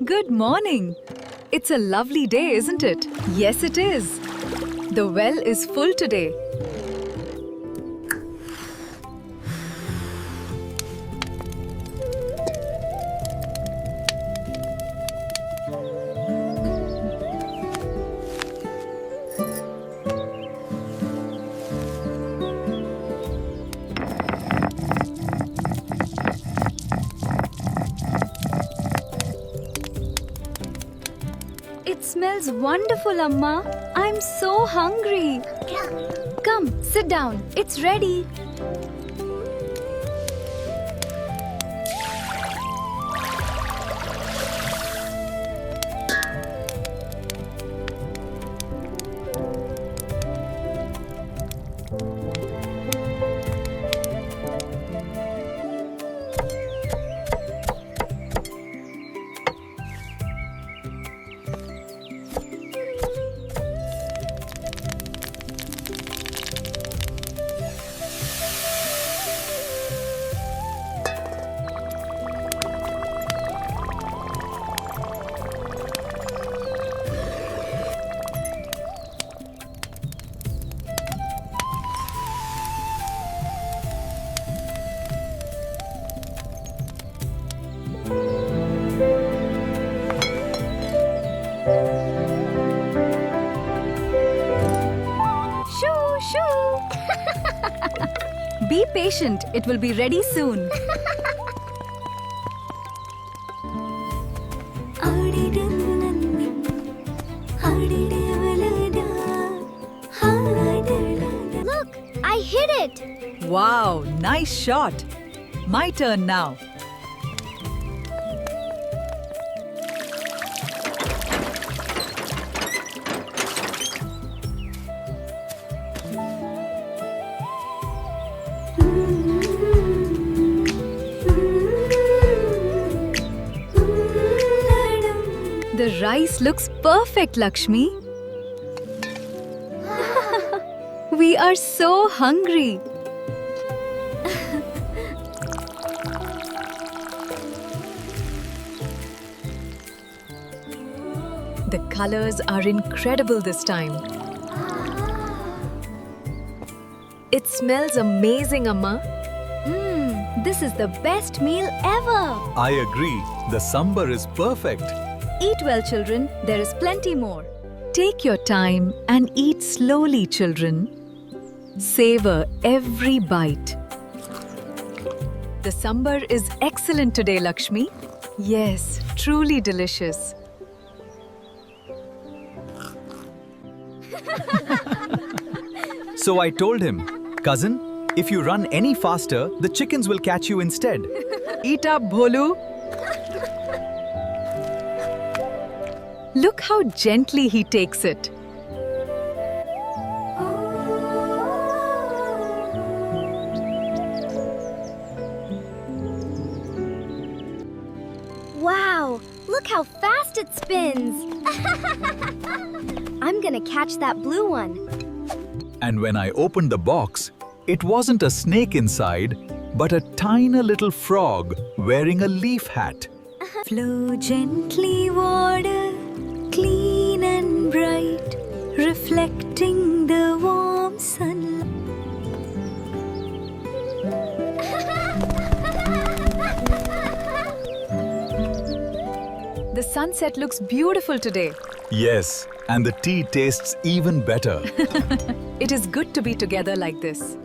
Good morning. It's a lovely day, isn't it? Yes, it is. The well is full today. It smells wonderful, Amma. I'm so hungry. Come, sit down. It's ready. Shoo, shoo. Be patient. It will be ready soon. Look, I hit it! Wow, nice shot. My turn now. The rice looks perfect, Lakshmi. We are so hungry. The colors are incredible this time. It smells amazing, Amma. This is the best meal ever. I agree. The sambar is perfect. Eat well, children. There is plenty more. Take your time and eat slowly, children. Savor every bite. The sambar is excellent today, Lakshmi. Yes, truly delicious. So I told him, cousin, if you run any faster, the chickens will catch you instead. Eat up, Bholu. Look how gently he takes it. Wow, look how fast it spins! I'm gonna catch that blue one. And when I opened the box, it wasn't a snake inside, but a tiny little frog wearing a leaf hat. Flow gently, water, clean and bright, reflecting the warm sunlight. The sunset looks beautiful today. Yes, and the tea tastes even better. It is good to be together like this.